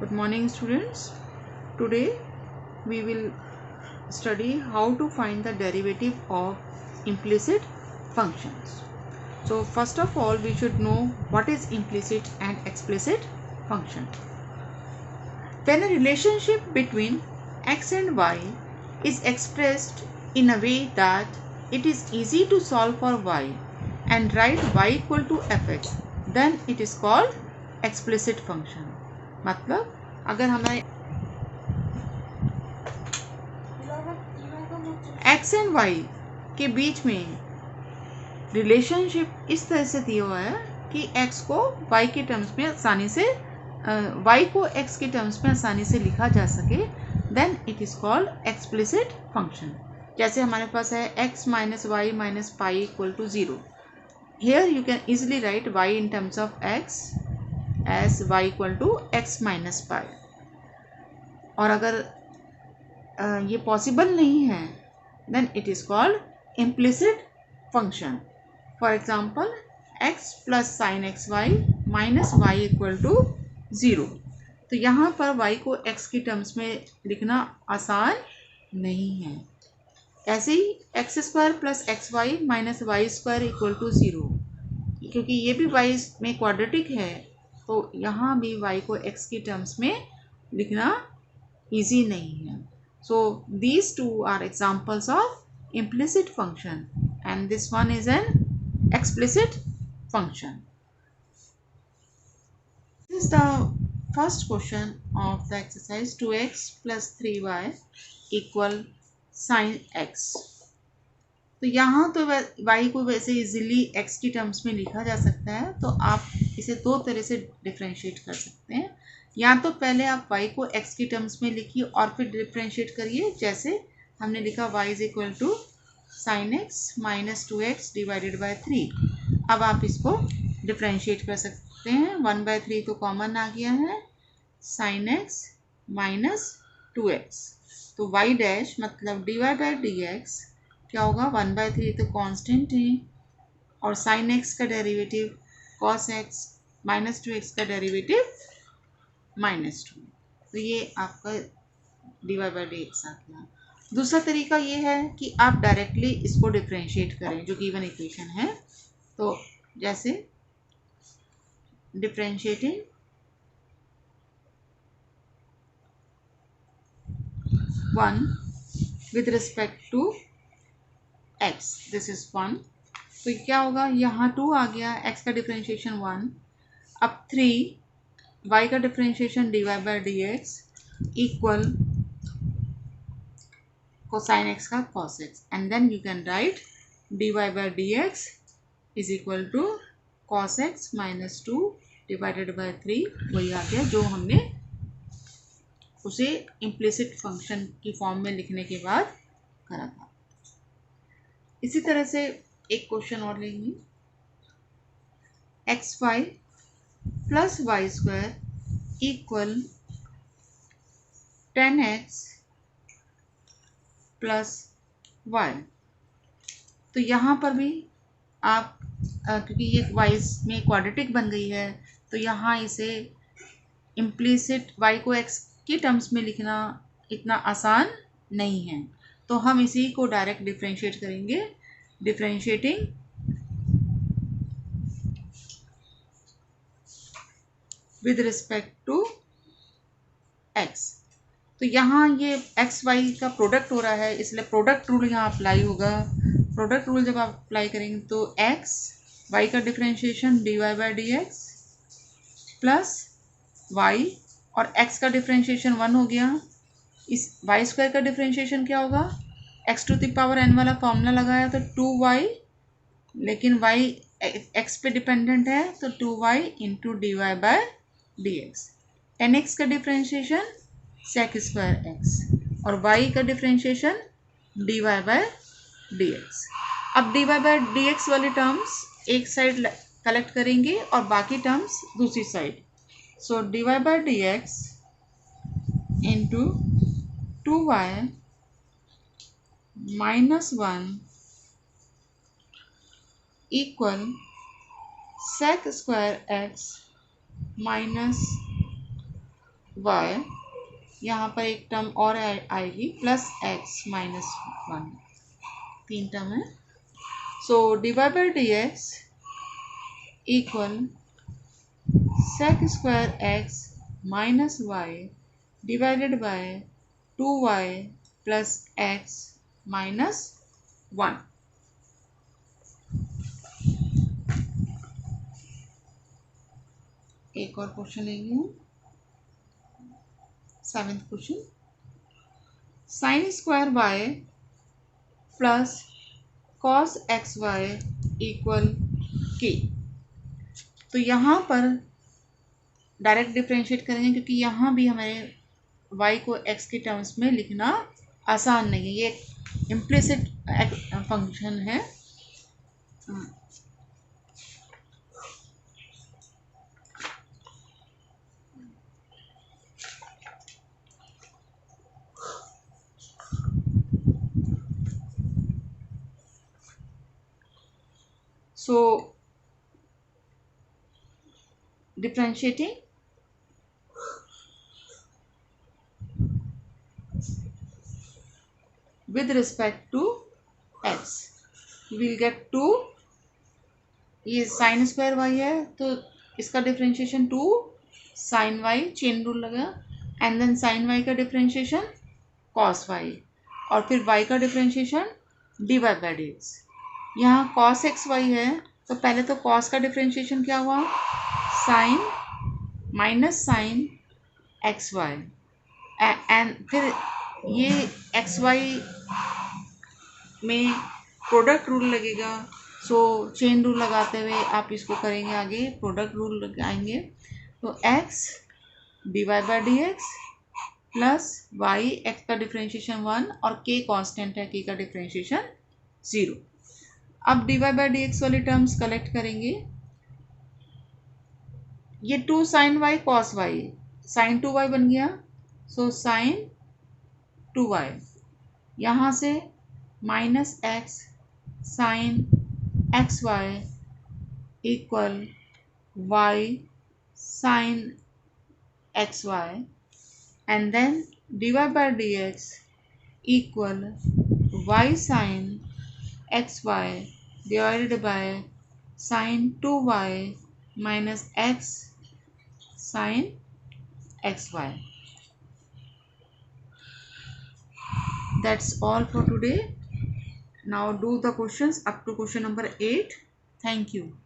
Good morning, students. Today we will study how to find the derivative of implicit functions. So first of all, we should know what is implicit and explicit function. When a relationship between x and y is expressed in a way that it is easy to solve for y and write y equal to fx, then it is called explicit function. मतलब अगर हमें x and y के बीच में relationship इस तरह से दिया हुआ है कि x को y के टर्म्स में आसानी से y को x के टर्म्स में आसानी से लिखा जा सके, then it is called explicit function. जैसे हमारे पास है x minus y minus pi equal to 0. Here you can easily write y in terms of x as y equal to x minus pi. और अगर ये पॉसिबल नहीं है, then it is called implicit function. For example, x plus sin xy minus y equal to 0. तो यहाँ पर y को x की टर्म्स में लिखना आसान नहीं है. ऐसे ही x square plus x y minus y square equal to 0, क्योंकि ये भी y में क्वाड्रेटिक है, तो यहाँ भी y को x की टर्म्स में लिखना ईजी नहीं है. So these two are examples of implicit function and this one is an explicit function. This is the first question of the exercise. 2x plus 3y equal sin x. तो यहाँ तो y को वैसे easily x की terms में लिखा जा सकता है, तो आप इसे दो तरह से डिफ्रेंशिएट कर सकते हैं. या तो पहले आप y को x की टर्म्स में लिखिए और फिर डिफ्रेंशिएट करिए, जैसे हमने लिखा y is equal to sine x minus 2x divided by 3. अब आप इसको डिफ्रेंशिएट कर सकते हैं. 1/3 तो कॉमन आ गया है, साइन एक्स माइनस 2x, तो y डैश मतलब dy बाय dx क्या होगा, 1/3 तो कांस्टेंट है, और साइन x का derivative cos x minus 2x का डेरिवेटिव -2. तो ये आपका dy बाई dx आ गया. दूसरा तरीका ये है कि आप डायरेक्टली इसको डिफ्रेंशिएट करें, जो गिवन इक्वेशन है. तो जैसे differentiating 1 with respect to x, this is 1. तो क्या होगा, यहाँ 2 आ गया, x का डिफ्रेंशिएशन 1. अब 3 y का differentiation dy by dx equal cosine x का cos x, and then you can write dy by dx is equal to cos x minus 2 divided by 3. वही आ गया जो हमने उसे इम्प्लिसिट फंक्शन की फॉर्म में लिखने के बाद करा था. इसी तरह से एक क्वेश्चन और लेंगे. xy plus y square equal 10x plus y. तो यहाँ पर भी आप क्योंकि ये y में क्वाड्रेटिक बन गई है, तो यहाँ इसे इम्प्लिसिट y को x की टर्म्स में लिखना इतना आसान नहीं है, तो हम इसी को डायरेक्ट डिफ्रेंशिएट करेंगे. Differentiating with respect to x. तो यहाँ ये एक्स वाई का प्रोडक्ट हो रहा है, इसलिए प्रोडक्ट रूल यहाँ अप्लाई होगा. प्रोडक्ट रूल जब आप अप्लाई करेंगे तो एक्स वाई का differentiation d y by d x plus y, और एक्स का डिफ्रेंशिएशन 1 हो गया. इस वाई स्क्वायर का डिफ्रेंशिएशन क्या होगा, x to the power n वाला फॉर्मूला लगाया तो 2y, लेकिन y x पे डिपेंडेंट है तो 2y into d y by d x. एन एक्स का डिफ्रेंशिएशन सेक स्क्वायर एक्स, और y का differentiation d y by d x. अब d y by d x वाले टर्म्स एक साइड कलेक्ट करेंगे और बाकी टर्म्स दूसरी side. So d y by d x into 2y minus 1 equal sec square x minus y, यहाँ पर एक टर्म और आएगी प्लस एक्स माइनस 1, 3 टर्म है। So dy by d x equal sec square x minus y divided by 2y plus x minus 1। एक और question लेंगे हम, 7th question. Sine square y plus cos x y equal k. तो यहाँ पर direct differentiate करेंगे क्योंकि यहाँ भी हमें y को x के टर्म्स में लिखना आसान नहीं है, ये इम्प्लिसिट फंक्शन है। So differentiating with respect to x we will get 2, ये साइन स्क्वायर y है तो इसका differentiation 2 sine y, chain rule लगा, एंड देन साइन y का डिफ्रेंशिएशन कॉस y, और फिर y का differentiation dy by d x. यहाँ कॉस एक्स वाई है तो पहले तो कॉस का डिफ्रेंशिएशन क्या हुआ, sine minus sine x y, and फिर ये एक्स वाई में प्रोडक्ट रूल लगेगा। सो चेन रूल लगाते हुए आप इसको करेंगे, आगे प्रोडक्ट रूल लगाएंगे तो x d y by d x plus y, x का डिफ्रेंशिएशन 1 और के कांस्टेंट है, के का डिफ्रेंशिएशन 0। अब d y by d x वाली टर्म्स कलेक्ट करेंगे, ये 2 sine y cos y, sine 2y बन गया, सो साइन 2y, यहाँ से minus x sine x y equal y sine x y, and then d y by d x equal y sine x y divided by sine 2y minus x sin xy. That's all for today. Now do the questions up to question number 8. Thank you.